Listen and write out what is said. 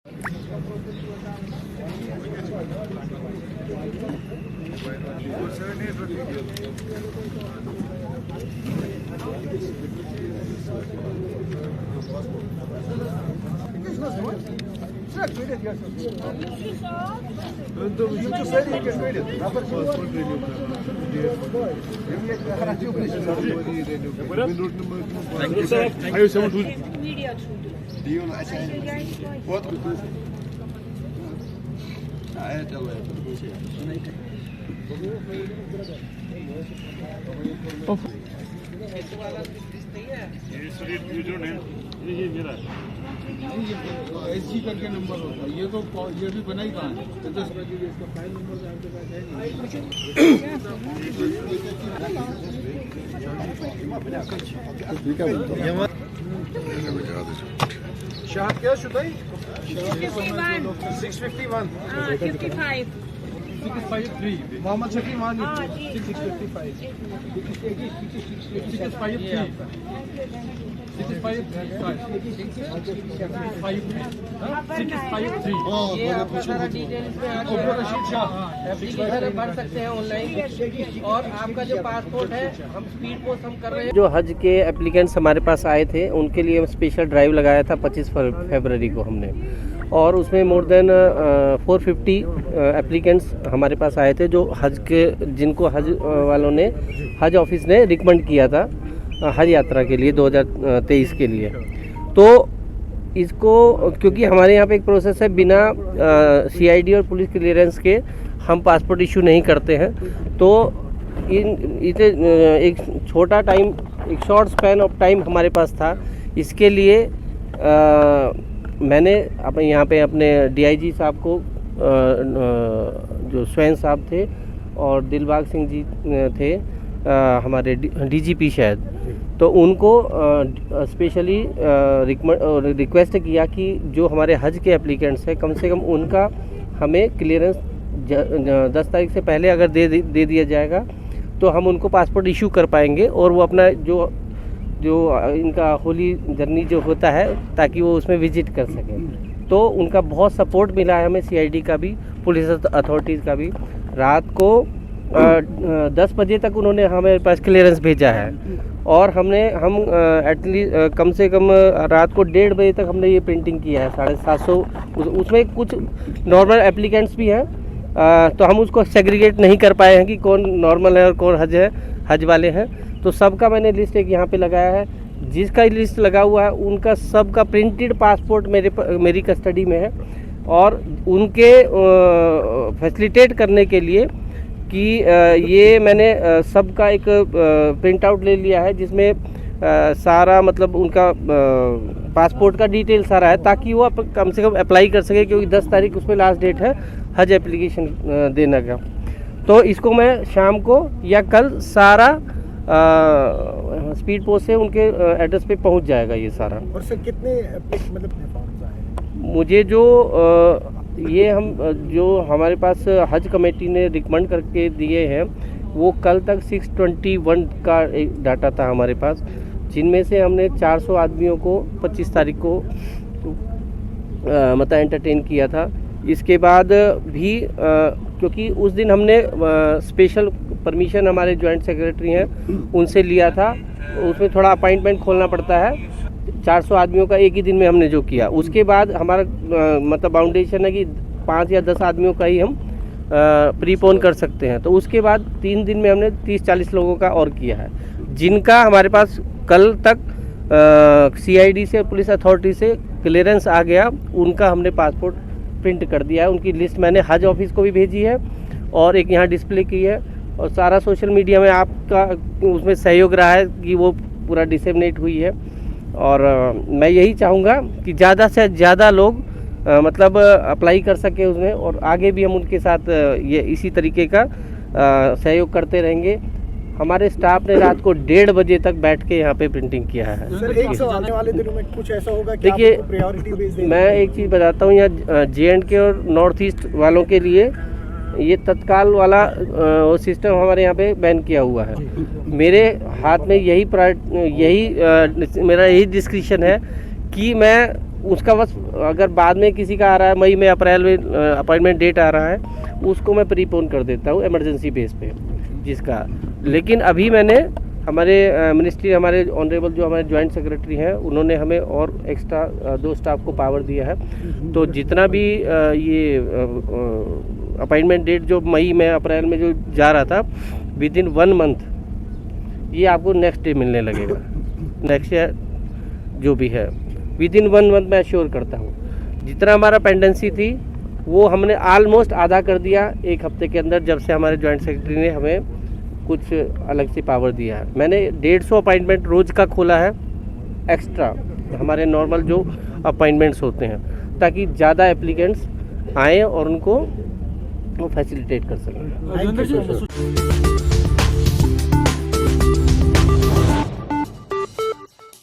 SG करके number होता है, ये तो ये भी बना ही कहाँ है। तो 10 बजे इसका फाइल नंबर आपके पास है नहीं? Şahat gel şuradayım. 651. 651. 55. 653 Muhammed Şakir Mahallem. हाँ जी 655 653 भर सकते हैं ऑनलाइन। और आपका जो पासपोर्ट है हम स्पीड पोस्ट हम कर रहे हैं। जो हज के एप्लीकेंट्स हमारे पास आए थे उनके लिए स्पेशल ड्राइव लगाया था 25 फरवरी को हमने, और उसमें मोर देन 450 एप्लीकेंट्स हमारे पास आए थे जो हज के, जिनको हज वालों ने, हज ऑफिस ने रिकमेंड किया था हज यात्रा के लिए 2023 के लिए। तो इसको, क्योंकि हमारे यहाँ पे एक प्रोसेस है, बिना CID और पुलिस क्लियरेंस के हम पासपोर्ट इशू नहीं करते हैं। तो इसे एक छोटा टाइम, एक शॉर्ट स्पैन ऑफ टाइम हमारे पास था। इसके लिए मैंने यहाँ पे अपने DIG साहब को, जो स्वयं साहब थे, और दिलबाग सिंह जी थे हमारे DGP शायद, तो उनको स्पेशली रिक्वेस्ट किया कि जो हमारे हज के एप्लीकेंट्स हैं कम से कम उनका हमें क्लियरेंस 10 तारीख से पहले अगर दे दिया जाएगा तो हम उनको पासपोर्ट इशू कर पाएंगे, और वो अपना जो इनका होली जर्नी जो होता है ताकि वो उसमें विजिट कर सकें। तो उनका बहुत सपोर्ट मिला है हमें, CID का भी, पुलिस अथॉरिटीज़ का भी। रात को 10 बजे तक उन्होंने हमारे पास क्लियरेंस भेजा है, और हम एटलीस्ट कम से कम रात को 1:30 बजे तक हमने ये प्रिंटिंग किया है 750। उसमें कुछ नॉर्मल एप्लीकेंट्स भी हैं, तो हम उसको सेग्रीगेट नहीं कर पाए हैं कि कौन नॉर्मल है और कौन हज वाले हैं। तो सबका मैंने लिस्ट एक यहाँ पे लगाया है। जिसका लिस्ट लगा हुआ है उनका सबका प्रिंटेड पासपोर्ट मेरी कस्टडी में है, और उनके फैसिलिटेट करने के लिए कि ये मैंने सबका एक प्रिंट आउट ले लिया है जिसमें सारा मतलब उनका पासपोर्ट का डिटेल सारा है, ताकि वो कम से कम अप्लाई कर सके, क्योंकि 10 तारीख उसमें लास्ट डेट है हज एप्लीकेशन देने का। तो इसको मैं शाम को या कल सारा स्पीड पोस्ट से उनके एड्रेस पे पहुंच जाएगा ये सारा। और सर कितने मतलब फॉर्म्स आए? मुझे जो जो हमारे पास हज कमेटी ने रिकमेंड करके दिए हैं वो कल तक 621 का एक डाटा था हमारे पास, जिनमें से हमने 400 आदमियों को 25 तारीख को मतलब एंटरटेन किया था। इसके बाद भी क्योंकि उस दिन हमने स्पेशल परमिशन हमारे जॉइंट सेक्रेटरी हैं उनसे लिया था, उसमें थोड़ा अपॉइंटमेंट खोलना पड़ता है। 400 आदमियों का एक ही दिन में हमने जो किया, उसके बाद हमारा मतलब बाउंडेशन है कि 5 या 10 आदमियों का ही हम प्रीपोन कर सकते हैं। तो उसके बाद 3 दिन में हमने 30-40 लोगों का और किया है, जिनका हमारे पास कल तक CID से, पुलिस अथॉरिटी से क्लियरेंस आ गया। उनका हमने पासपोर्ट प्रिंट कर दिया है। उनकी लिस्ट मैंने हज ऑफिस को भी भेजी है और एक यहाँ डिस्प्ले की है, और सारा सोशल मीडिया में आपका उसमें सहयोग रहा है कि वो पूरा डिसेमिनेट हुई है। और मैं यही चाहूँगा कि ज़्यादा से ज़्यादा लोग मतलब अप्लाई कर सके उसमें, और आगे भी हम उनके साथ ये इसी तरीके का सहयोग करते रहेंगे। हमारे स्टाफ ने रात को 1:30 बजे तक बैठ के यहाँ पे प्रिंटिंग किया है। सर आने वाले दिनों में कुछ ऐसा होगा कि देखिए, प्रायोरिटी बेस देंगे? मैं एक चीज़ बताता हूँ, यहाँ JNK और नॉर्थ ईस्ट वालों के लिए ये तत्काल वाला सिस्टम हमारे यहाँ पे बैन किया हुआ है। मेरे हाथ में मेरा यही डिस्क्रिप्शन है कि मैं उसका बस अगर बाद में किसी का आ रहा है मई में अप्रैल में अपॉइंटमेंट डेट आ रहा है उसको मैं प्रीपोन कर देता हूँ इमरजेंसी बेस पे जिसका। लेकिन अभी मैंने हमारे मिनिस्ट्री हमारे ऑनरेबल जो हमारे जॉइंट सेक्रेटरी हैं उन्होंने हमें और एक्स्ट्रा 2 स्टाफ को पावर दिया है। तो जितना भी ये अपॉइंटमेंट डेट जो मई में अप्रैल में जो जा रहा था विद इन 1 मंथ ये आपको नेक्स्ट डे मिलने लगेगा। नेक्स्ट ईयर जो भी है विद इन 1 मंथ मैं श्योर करता हूँ। जितना हमारा पेंडेंसी थी वो हमने ऑलमोस्ट आधा कर दिया 1 हफ्ते के अंदर, जब से हमारे जॉइंट सेक्रेटरी ने हमें कुछ अलग से पावर दिया है। मैंने 150 अपॉइंटमेंट रोज़ का खोला है एक्स्ट्रा हमारे नॉर्मल जो अपॉइंटमेंट्स होते हैं, ताकि ज़्यादा एप्लीकेंट्स आएँ और उनको फैसिलिटेट कर सकें। Thank you, sir.